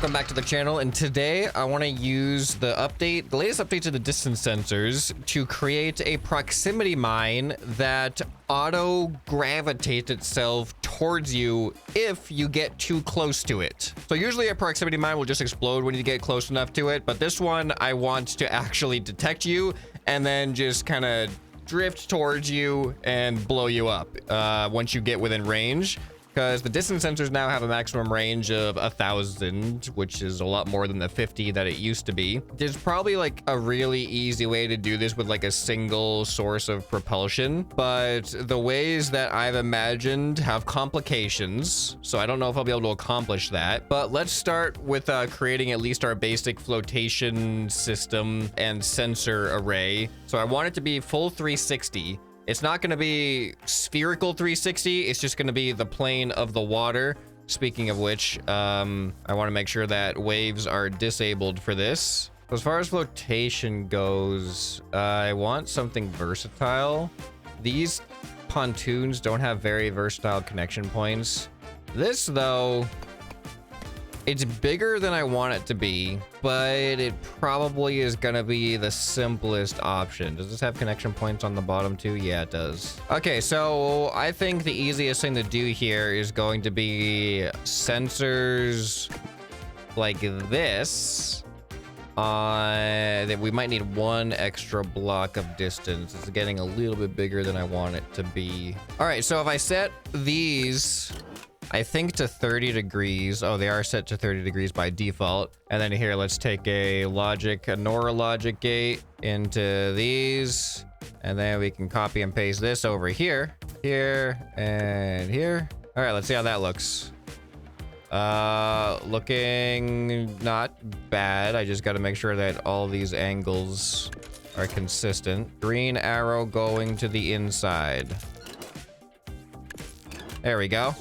welcome back to the channel, and today I want to use the latest update to the distance sensors to create a proximity mine that auto gravitates itself towards you if you get too close to it. So usually a proximity mine will just explode when you get close enough to it, but this one I want to actually detect you and then just kind of drift towards you and blow you up once you get within range. Because the distance sensors now have a maximum range of 1,000, which is a lot more than the 50 that it used to be. There's probably like a really easy way to do this with like a single source of propulsion, but the ways that I've imagined have complications. So I don't know if I'll be able to accomplish that, but let's start with creating at least our basic flotation system and sensor array. So I want it to be full 360. It's not going to be spherical 360. It's just going to be the plane of the water. Speaking of which, I want to make sure that waves are disabled for this. As far as flotation goes, I want something versatile. These pontoons don't have very versatile connection points. This, though, it's bigger than I want it to be, but it probably is gonna be the simplest option. Does this have connection points on the bottom too? Yeah, it does. Okay, so I think the easiest thing to do here is going to be sensors like this. That we might need one extra block of distance. It's getting a little bit bigger than I want it to be. All right, so if I set these, I think, to 30 degrees. Oh, they are set to 30 degrees by default. And then here, let's take a NORA logic gate into these. And then we can copy and paste this over here, and here. All right, let's see how that looks. Looking not bad. I just got to make sure that all these angles are consistent. Green arrow going to the inside. There we go.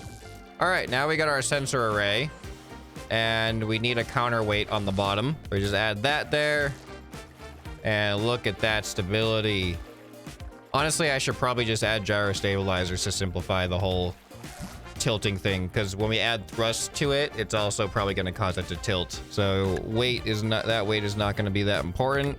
All right, now we got our sensor array, and we need a counterweight on the bottom. We just add that there, and look at that stability. Honestly, I should probably just add gyro stabilizers to simplify the whole tilting thing, because when we add thrust to it, it's also probably going to cause it to tilt. So weight is not going to be that important.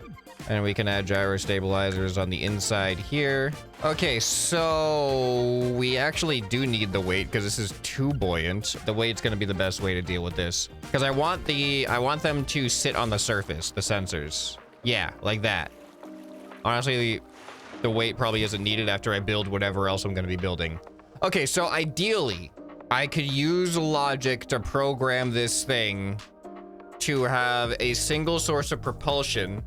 And we can add gyro stabilizers on the inside here. Okay, so we actually do need the weight because this is too buoyant. The weight's going to be the best way to deal with this, because I want them to sit on the surface, the sensors. Yeah, like that. Honestly, the weight probably isn't needed after I build whatever else I'm going to be building. Okay, so ideally, I could use logic to program this thing to have a single source of propulsion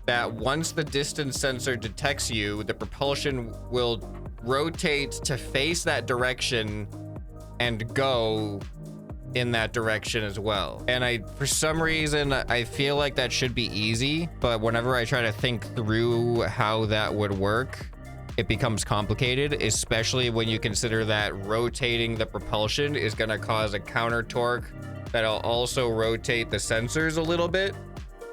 that once the distance sensor detects you, the propulsion will rotate to face that direction and go in that direction as well. And for some reason, I feel like that should be easy, but whenever I try to think through how that would work, it becomes complicated, especially when you consider that rotating the propulsion is going to cause a counter torque that'll also rotate the sensors a little bit,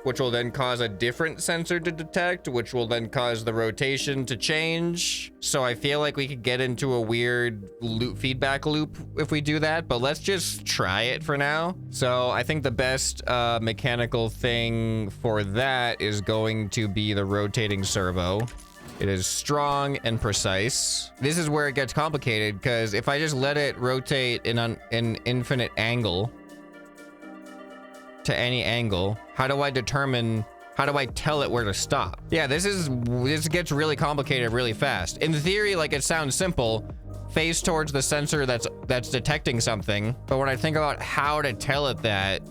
which will then cause a different sensor to detect, which will then cause the rotation to change. So I feel like we could get into a weird feedback loop if we do that, but let's just try it for now. So I think the best mechanical thing for that is going to be the rotating servo. It is strong and precise. This is where it gets complicated, because if I just let it rotate in an infinite angle, to any angle, how do I tell it where to stop? Yeah, this gets really complicated really fast. In theory, like, it sounds simple, face towards the sensor that's detecting something, but when I think about how to tell it that,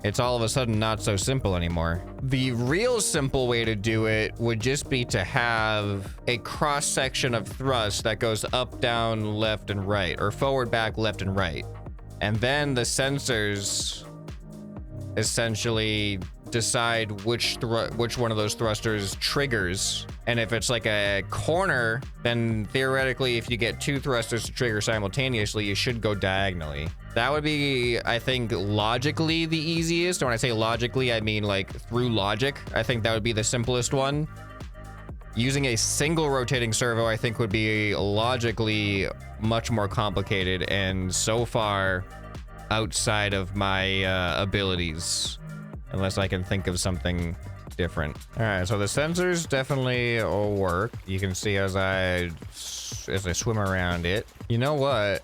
it's all of a sudden not so simple anymore. The real simple way to do it would just be to have a cross section of thrust that goes up, down, left, and right, or forward, back, left, and right. And then the sensors essentially decide which one of those thrusters triggers. And if it's like a corner, then theoretically, if you get two thrusters to trigger simultaneously, you should go diagonally. That would be, I think, logically the easiest. When I say logically, I mean like through logic. I think that would be the simplest one. Using a single rotating servo, I think, would be logically much more complicated. And so far, outside of my abilities, unless I can think of something different. All right, so the sensors definitely will work. You can see as I swim around it. You know what?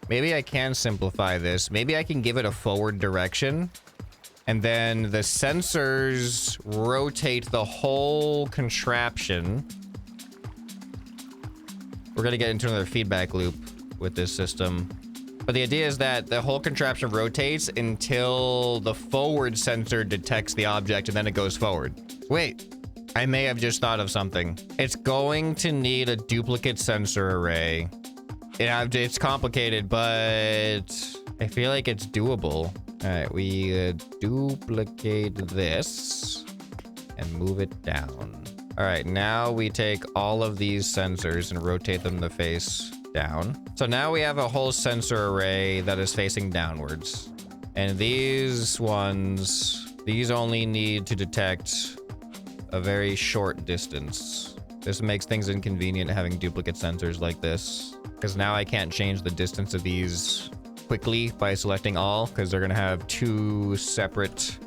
Maybe I can simplify this. Maybe I can give it a forward direction, and then the sensors rotate the whole contraption. We're gonna get into another feedback loop with this system. But the idea is that the whole contraption rotates until the forward sensor detects the object, and then it goes forward. Wait, I may have just thought of something. It's going to need a duplicate sensor array. It's complicated, but I feel like it's doable. All right, we duplicate this and move it down. All right, now we take all of these sensors and rotate them to face down. So now we have a whole sensor array that is facing downwards. And these ones, these only need to detect a very short distance. This makes things inconvenient having duplicate sensors like this, because now I can't change the distance of these quickly by selecting all, because they're gonna have two separate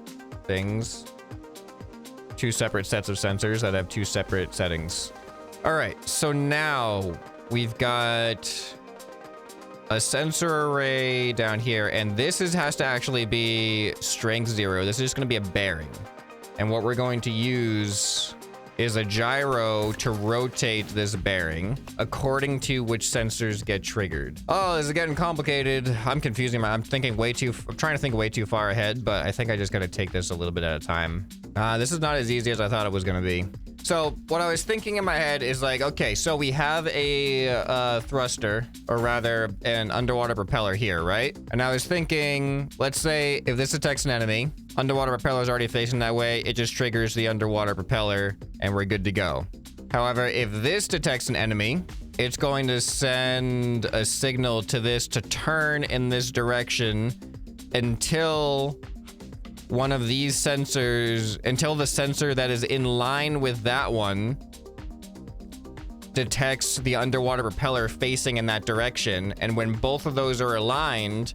things. Two separate sets of sensors that have two separate settings. All right, so now we've got a sensor array down here, and this has to actually be strength 0. This is just gonna be a bearing. And what we're going to use is a gyro to rotate this bearing according to which sensors get triggered. Oh, this is getting complicated. I'm confusing I'm trying to think way too far ahead, but I think I just gotta take this a little bit at a time. This is not as easy as I thought it was gonna be. So what I was thinking in my head is like, okay, so we have a thruster, or rather an underwater propeller here, right? And I was thinking, let's say if this detects an enemy, underwater propeller is already facing that way, it just triggers the underwater propeller and we're good to go. However, if this detects an enemy, it's going to send a signal to this to turn in this direction until one of these sensors, until the sensor that is in line with that one detects the underwater propeller facing in that direction. And when both of those are aligned,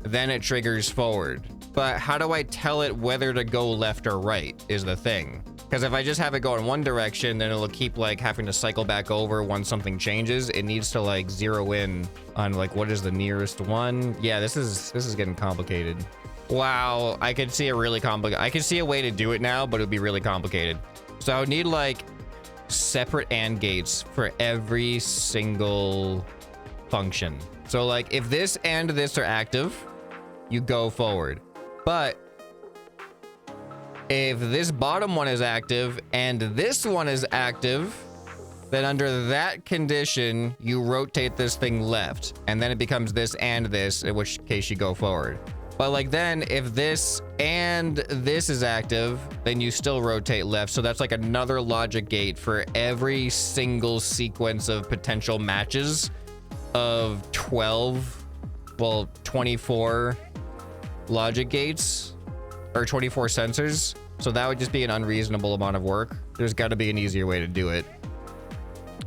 then it triggers forward. But how do I tell it whether to go left or right is the thing. Because if I just have it go in one direction, then it'll keep like having to cycle back over once something changes. It needs to like zero in on like what is the nearest one. Yeah, this is getting complicated. Wow, I could see I could see a way to do it now, but it would be really complicated. So I would need like separate AND gates for every single function. So like if this and this are active, you go forward. But if this bottom one is active and this one is active, then under that condition, you rotate this thing left, and then it becomes this and this, in which case you go forward. But like then if this and this is active, then you still rotate left. So that's like another logic gate for every single sequence of potential matches of 24 logic gates or 24 sensors. So that would just be an unreasonable amount of work. There's got to be an easier way to do it.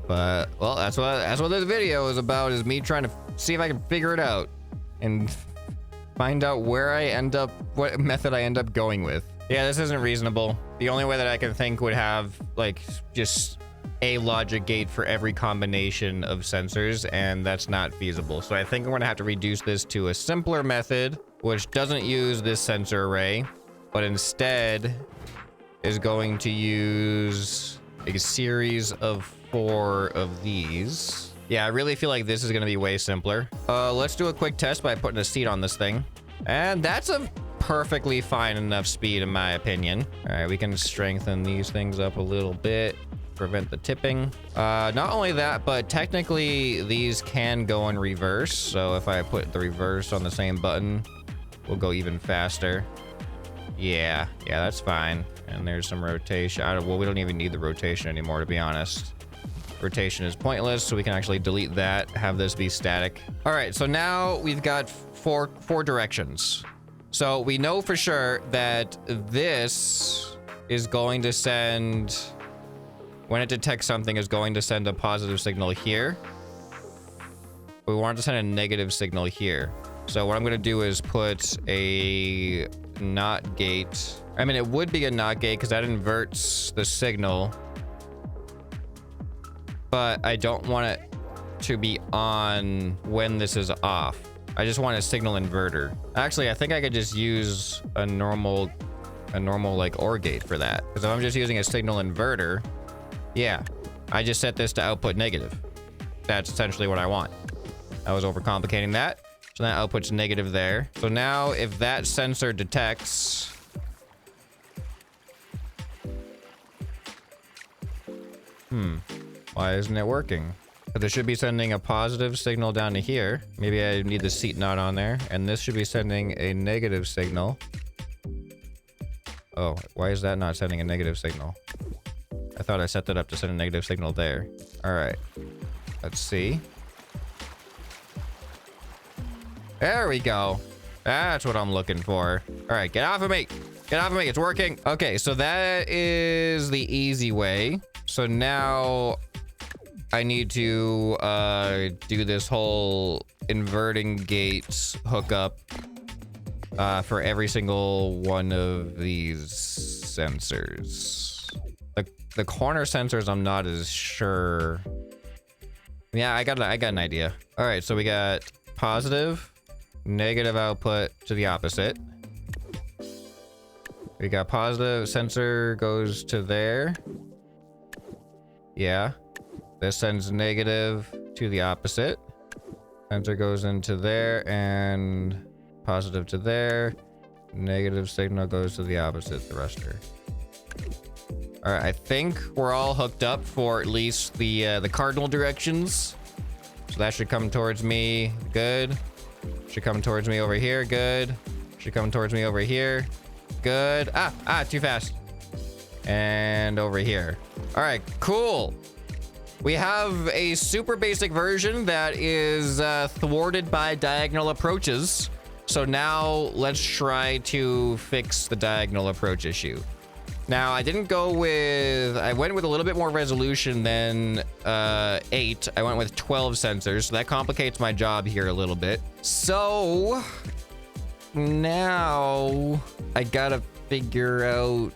But well, that's what this video is about, is me trying to see if I can figure it out and find out where I end up, what method I end up going with. Yeah, this isn't reasonable. The only way that I can think would have like just a logic gate for every combination of sensors, and that's not feasible. So I think I'm gonna have to reduce this to a simpler method, which doesn't use this sensor array, but instead is going to use a series of 4 of these. Yeah, I really feel like this is gonna be way simpler. Let's do a quick test by putting a seat on this thing. And that's a perfectly fine enough speed in my opinion. All right, we can strengthen these things up a little bit, prevent the tipping. Not only that, but technically these can go in reverse. So if I put the reverse on the same button, we'll go even faster. Yeah, that's fine. And there's some rotation. Well, we don't even need the rotation anymore, to be honest. Rotation is pointless, so we can actually delete that, have this be static. All right, so now we've got four directions. So we know for sure that this is going to send, when it detects something, is going to send a positive signal here. We want to send a negative signal here. So what I'm gonna do is put a not gate. I mean, it would be a not gate because that inverts the signal, but I don't want it to be on when this is off. I just want a signal inverter. Actually, I think I could just use a normal like OR gate for that. Because if I'm just using a signal inverter, yeah, I just set this to output negative. That's essentially what I want. I was overcomplicating that. So that output's negative there. So now if that sensor detects, why isn't it working? But it should be sending a positive signal down to here. Maybe I need the seat not on there. And this should be sending a negative signal. Oh, why is that not sending a negative signal? I thought I set that up to send a negative signal there. All right, let's see. There we go. That's what I'm looking for. All right, get off of me. Get off of me, it's working. Okay, so that is the easy way. So now I need to do this whole inverting gates hookup for every single one of these sensors. The corner sensors, I'm not as sure. Yeah, I got an idea. All right, so we got positive, negative output to the opposite. We got positive, sensor goes to there. Yeah. This sends negative to the opposite. Sensor goes into there and positive to there. Negative signal goes to the opposite thruster. All right, I think we're all hooked up for at least the cardinal directions. So that should come towards me. Good. Should come towards me over here. Good. Should come towards me over here. Good. Too fast. And over here. All right, cool. We have a super basic version that is thwarted by diagonal approaches. So now let's try to fix the diagonal approach issue. Now, I went with a little bit more resolution than 8. I went with 12 sensors, so that complicates my job here a little bit. So now I gotta figure out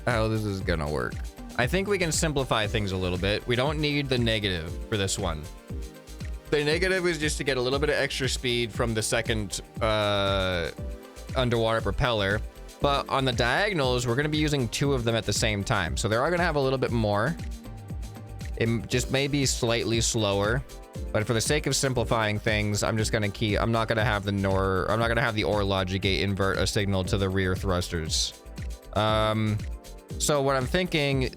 how this is gonna work. I think we can simplify things a little bit. We don't need the negative for this one. The negative is just to get a little bit of extra speed from the second underwater propeller. But on the diagonals, we're going to be using 2 of them at the same time. So they are going to have a little bit more. It just may be slightly slower. But for the sake of simplifying things, I'm just going to I'm not going to have the OR logic gate invert a signal to the rear thrusters. So what I'm thinking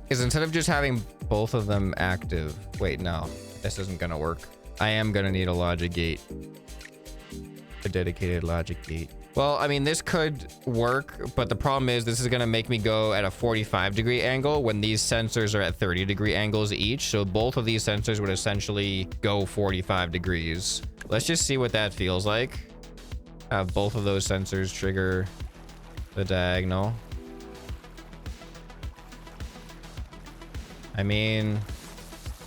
is instead of just having both of them active, wait, no, this isn't going to work. I am going to need a logic gate. A dedicated logic gate. Well, I mean, this could work, but the problem is this is going to make me go at a 45-degree angle when these sensors are at 30-degree angles each. So both of these sensors would essentially go 45 degrees. Let's just see what that feels like. Have both of those sensors trigger the diagonal. I mean,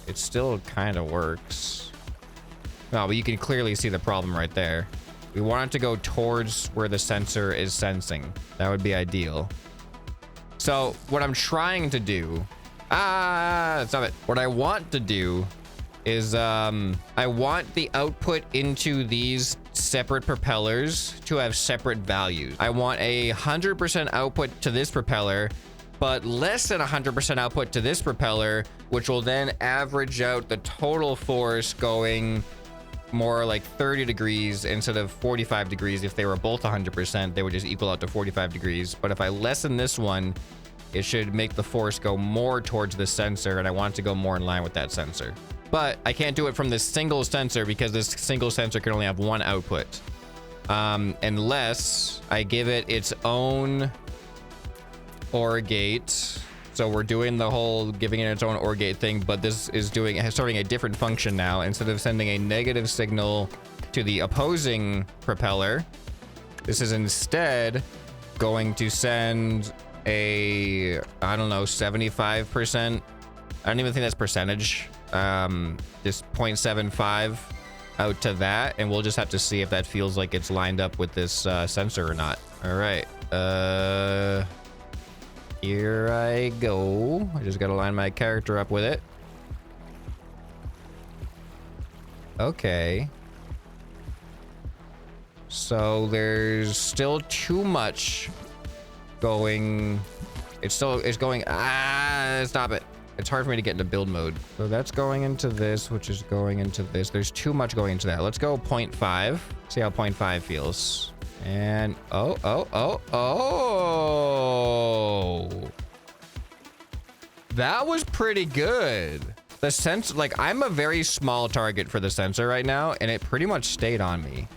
it still kind of works. No, but you can clearly see the problem right there. We want it to go towards where the sensor is sensing. That would be ideal. So what I'm trying to do, stop it. What I want to do is I want the output into these separate propellers to have separate values. I want 100% output to this propeller, but less than 100% output to this propeller, which will then average out the total force going more like 30 degrees instead of 45 degrees. If they were both 100%, they would just equal out to 45 degrees. But if I lessen this one, it should make the force go more towards the sensor, and I want it to go more in line with that sensor. But I can't do it from this single sensor because this single sensor can only have one output. Unless I give it its own OR gate. So we're doing the whole giving it its own OR gate thing, but this is serving a different function now. Instead of sending a negative signal to the opposing propeller, this is instead going to send a, I don't know, 75%. I don't even think that's percentage. Just 0.75 out to that, and we'll just have to see if that feels like it's lined up with this sensor or not. All right. Here I go. I just gotta line my character up with it. Okay. So there's still too much going. It's going. Stop it. It's hard for me to get into build mode. So that's going into this, which is going into this. There's too much going into that. Let's go 0.5. See how 0.5 feels. And oh. That was pretty good. The sensor, like, I'm a very small target for the sensor right now, and it pretty much stayed on me.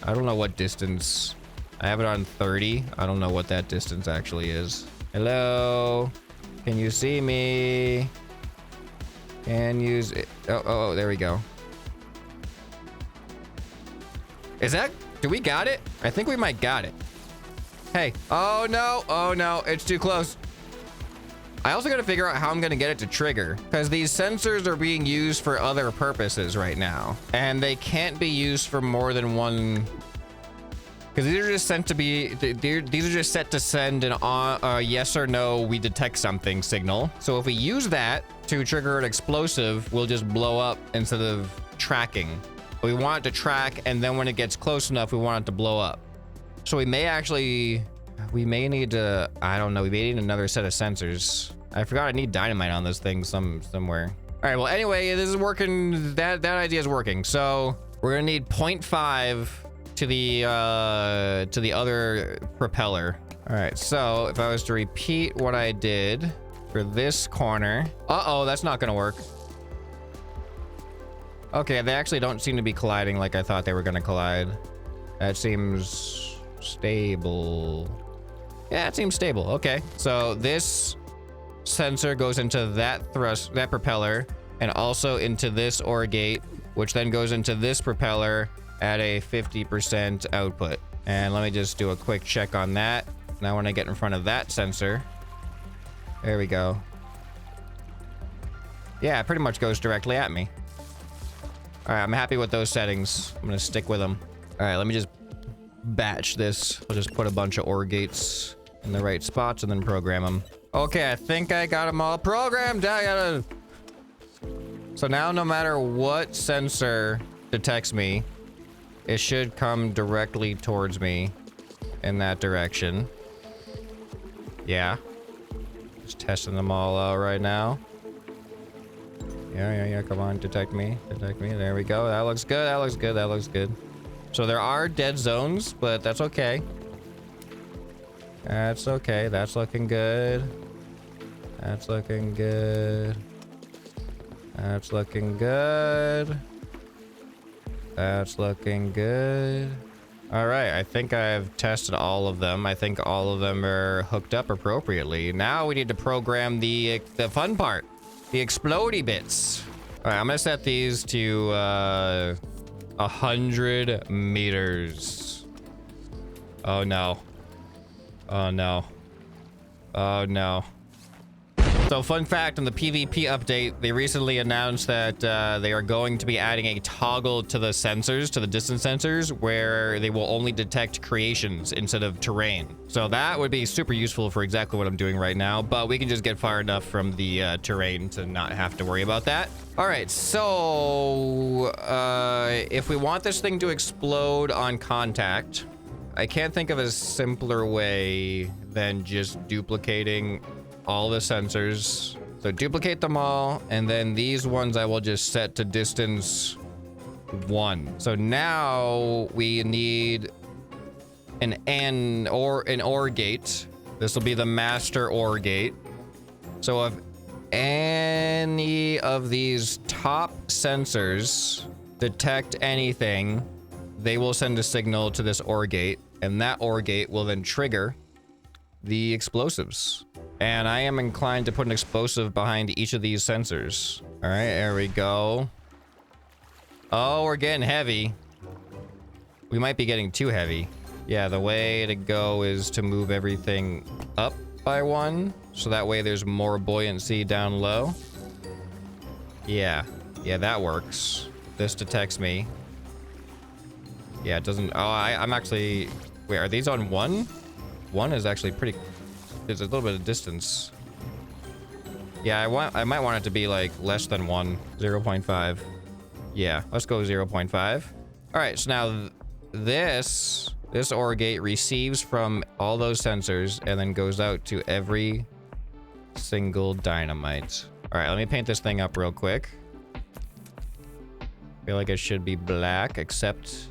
I don't know what distance. I have it on 30. I don't know what that distance actually is. Hello? Can you see me? Can use it. Oh, there we go. Is that, do we got it? I think we might got it. Hey, oh no, it's too close. I also got to figure out how I'm going to get it to trigger, because these sensors are being used for other purposes right now, and they can't be used for more than one, because these are just sent to be, these are just set to send an yes or no, we detect something signal. So if we use that to trigger an explosive, we'll just blow up instead of tracking. We want it to track, and then when it gets close enough, we want it to blow up. So we may actually, we may need to, I don't know, we may need another set of sensors. I forgot I need dynamite on this thing somewhere. All right, well, anyway, this is working. That idea is working. So we're gonna need 0.5 to the other propeller. All right, so if I was to repeat what I did for this corner, that's not gonna work. Okay, they actually don't seem to be colliding like I thought they were gonna collide. That seems stable. Yeah, it seems stable. Okay, so this sensor goes into that propeller, and also into this OR gate, which then goes into this propeller at a 50% output. And let me just do a quick check on that. Now when I get in front of that sensor, there we go. Yeah, it pretty much goes directly at me. All right, I'm happy with those settings. I'm gonna stick with them. All right, let me just batch this. I'll just put a bunch of OR gates in the right spots and then program them. Okay, I think I got them all programmed. So now no matter what sensor detects me, it should come directly towards me in that direction. Yeah. Just testing them all out right now. Yeah, come on, detect me. There we go. That looks good. So there are dead zones, but that's okay. That's okay. That's looking good. That's looking good. That's looking good. That's looking good. All right, I think I've tested all of them. I think all of them are hooked up appropriately. Now we need to program the fun part, the explodey bits. All right, I'm gonna set these to 100 meters. Oh no. Oh no. Oh no. So fun fact, on the PvP update, they recently announced that they are going to be adding a toggle to the sensors, to the distance sensors, where they will only detect creations instead of terrain. So that would be super useful for exactly what I'm doing right now, but we can just get far enough from the terrain to not have to worry about that. All right, so if we want this thing to explode on contact, I can't think of a simpler way than just duplicating all the sensors. So duplicate them all, and then these ones I will just set to distance 1. So now we need an OR gate. This will be the master OR gate. So if any of these top sensors detect anything, they will send a signal to this OR gate, and that OR gate will then trigger the explosives. And I am inclined to put an explosive behind each of these sensors. All right, there we go. Oh, we're getting heavy. We might be getting too heavy. Yeah, the way to go is to move everything up by 1, so that way there's more buoyancy down low. Yeah, that works. This detects me. Yeah, it doesn't. Oh, I'm actually. Wait, are these on 1? 1 is actually pretty. There's a little bit of distance. Yeah, I might want it to be like less than 1. 0.5. Yeah, let's go 0.5. All right, so now this ore gate receives from all those sensors and then goes out to every single dynamite. All right, let me paint this thing up real quick. Feel like it should be black, except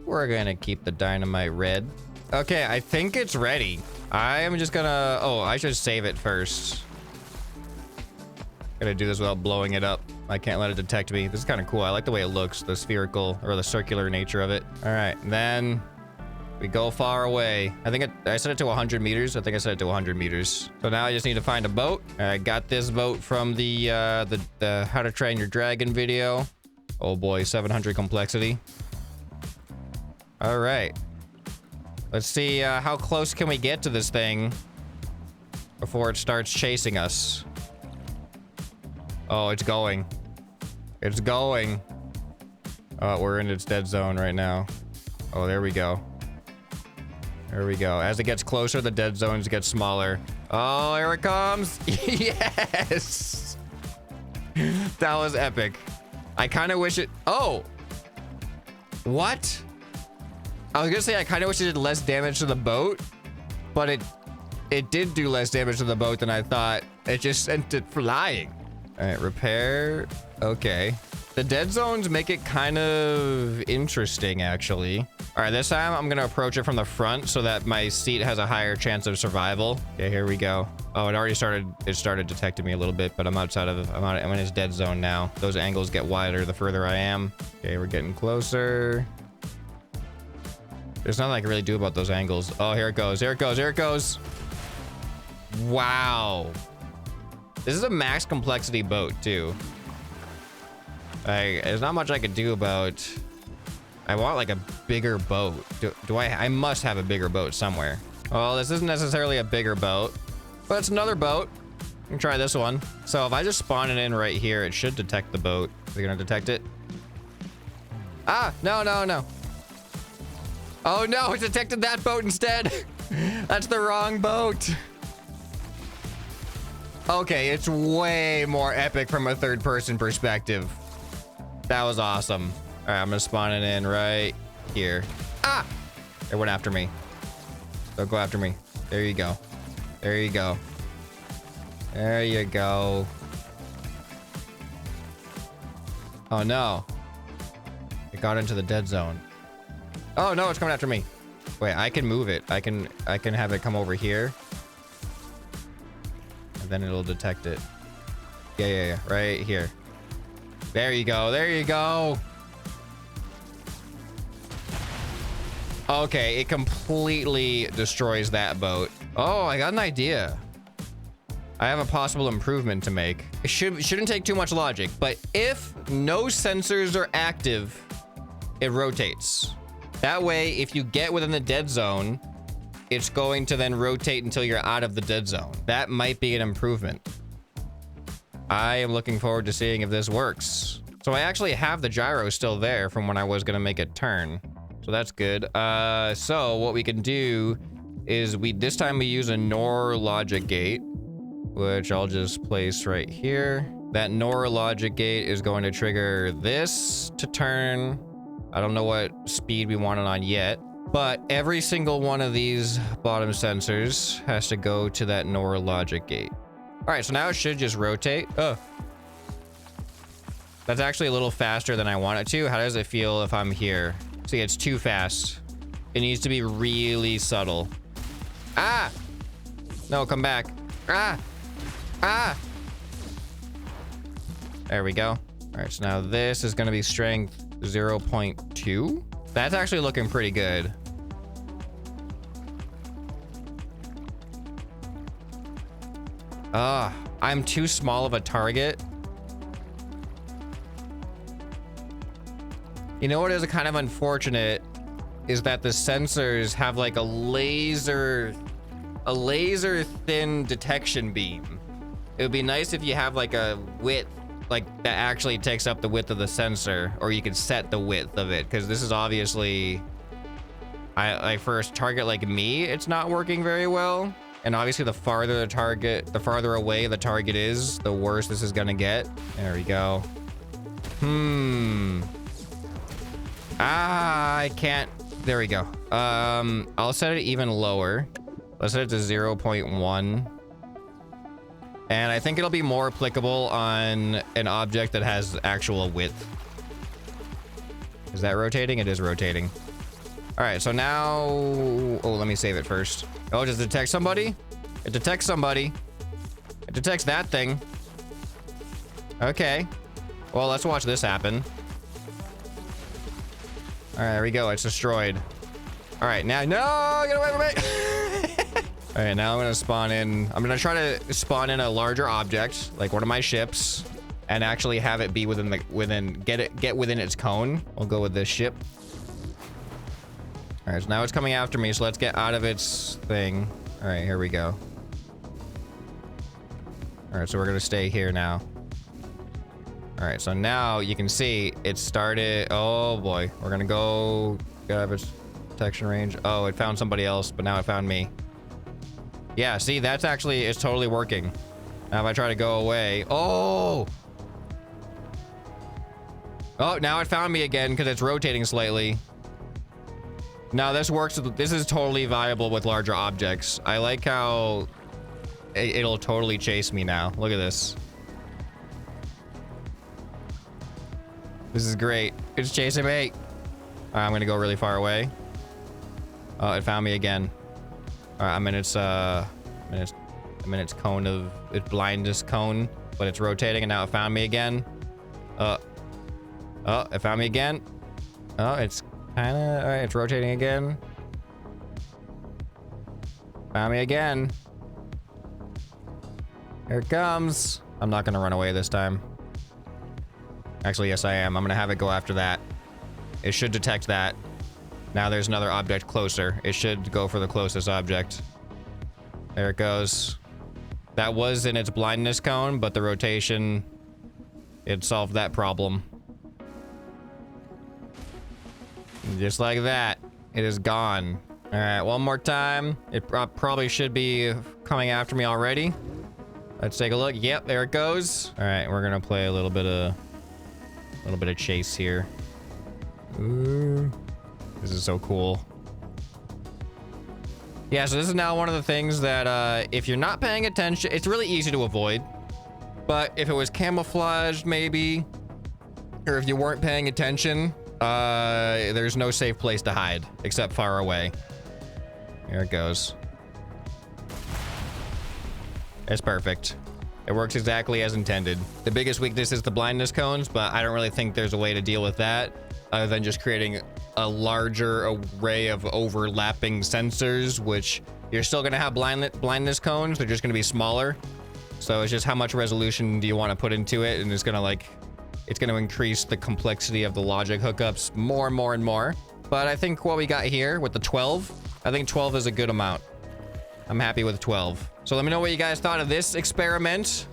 we're gonna keep the dynamite red. Okay, I think it's ready. I am just gonna, oh, I should save it first. Gotta do this without blowing it up. I can't let it detect me. This is kind of cool. I like the way it looks, the spherical or the circular nature of it. All right, then we go far away. I think I set it to 100 meters. I think I set it to 100 meters. So now I just need to find a boat. I got this boat from the How to Train Your Dragon video. Oh boy, 700 complexity. All right. Let's see how close can we get to this thing before it starts chasing us. Oh, it's going. It's going. Oh, we're in its dead zone right now. Oh, there we go. There we go. As it gets closer, the dead zones get smaller. Oh, here it comes. Yes. That was epic. I kind of wish it... Oh. What? I was gonna say I kind of wish it did less damage to the boat, but it did do less damage to the boat than I thought. It just sent it flying. All right, repair. Okay. The dead zones make it kind of interesting, actually. All right, this time I'm gonna approach it from the front so that my seat has a higher chance of survival. Okay, here we go. Oh, it started detecting me a little bit, but I'm in its dead zone now. Those angles get wider the further I am. Okay, we're getting closer. There's nothing I can really do about those angles. Oh, here it goes. Here it goes. Here it goes. Wow. This is a max complexity boat, too. There's not much I could do about... I want, like, a bigger boat. I must have a bigger boat somewhere. Well, this isn't necessarily a bigger boat, but it's another boat. We can try this one. So if I just spawn it in right here, it should detect the boat. Is it gonna detect it? Ah, no, no, no. Oh no, it detected that boat instead. That's the wrong boat. Okay, it's way more epic from a third-person perspective. That was awesome. All right, I'm gonna spawn it in right here. Ah! It went after me. Don't go after me. There you go. There you go. There you go. Oh no. It got into the dead zone. Oh no, it's coming after me. Wait, I can move it. I can have it come over here. And then it'll detect it. Yeah. Right here. There you go. There you go. Okay, it completely destroys that boat. Oh, I got an idea. I have a possible improvement to make. It shouldn't take too much logic, but if no sensors are active, it rotates. That way, if you get within the dead zone, it's going to then rotate until you're out of the dead zone. That might be an improvement. I am looking forward to seeing if this works. So I actually have the gyro still there from when I was gonna make it turn. So that's good. So what we can do is this time we use a NOR logic gate, which I'll just place right here. That NOR logic gate is going to trigger this to turn. I don't know what speed we want it on yet, but every single one of these bottom sensors has to go to that NOR logic gate. All right, so now it should just rotate. Oh, that's actually a little faster than I want it to. How does it feel if I'm here? See, it's too fast. It needs to be really subtle. Ah! No, come back. Ah! Ah! There we go. All right, so now this is gonna be strength 0.2. That's actually looking pretty good. I'm too small of a target. You know what is kind of unfortunate is that the sensors have like a laser thin detection beam. It would be nice if you have like a width like that actually takes up the width of the sensor, or you can set the width of it, because this is obviously, like for a target like me, it's not working very well. And obviously the farther the target, the farther away the target is, the worse this is gonna get. There we go. I can't. There we go. I'll set it even lower. Let's set it to 0.1. And I think it'll be more applicable on an object that has actual width. Is that rotating? It is rotating. All right, so now, oh, let me save it first. Oh, does it detect somebody? It detects somebody. It detects that thing. Okay. Well, let's watch this happen. All right, there we go. It's destroyed. All right, now, no, get away from me. All right, now I'm gonna spawn in. I'm gonna try to spawn in a larger object, like one of my ships, and actually have it be within the, get within its cone. We'll go with this ship. All right, so now it's coming after me, so let's get out of its thing. All right, here we go. All right, so we're gonna stay here now. All right, so now you can see it started. Oh boy, we're gonna go get out of its detection range. Oh, it found somebody else, but now it found me. Yeah, see, that's actually, it's totally working. Now if I try to go away, oh, now it found me again because it's rotating slightly. Now this works. This is totally viable with larger objects. I like how it'll totally chase me now. Look at this. This is great. It's chasing me. All right, I'm gonna go really far away. Oh, it found me again. All right, I'm in its cone of its blindness cone, but it's rotating, and now it found me again. Oh, it found me again. Oh, it's kind of, all right, it's rotating again. Found me again. Here it comes. I'm not gonna run away this time. Actually, yes, I am. I'm gonna have it go after that. It should detect that. Now there's another object closer. It should go for the closest object. There it goes. That was in its blindness cone, but the rotation, it solved that problem. Just like that, it is gone. All right, one more time. It probably should be coming after me already. Let's take a look. Yep, there it goes. All right, we're gonna play a little bit of chase here. Ooh, this is so cool. Yeah, so this is now one of the things that if you're not paying attention, it's really easy to avoid. But if it was camouflaged, maybe, or if you weren't paying attention, there's no safe place to hide except far away. Here it goes. It's perfect. It works exactly as intended. The biggest weakness is the blindness cones, but I don't really think there's a way to deal with that other than just creating a larger array of overlapping sensors, which you're still gonna have blindness cones. They're just gonna be smaller. So it's just how much resolution do you want to put into it, and it's gonna increase the complexity of the logic hookups more and more and more. But I think what we got here with the 12, I think 12 is a good amount. I'm happy with 12. So let me know what you guys thought of this experiment.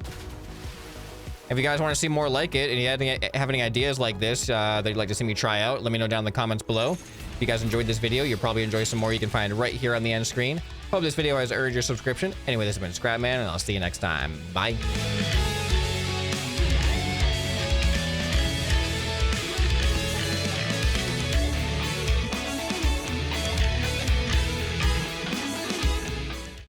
If you guys want to see more like it, and you have any ideas like this that you'd like to see me try out, let me know down in the comments below. If you guys enjoyed this video, you'll probably enjoy some more you can find right here on the end screen. Hope this video has earned your subscription. Anyway, this has been ScrapMan, and I'll see you next time. Bye.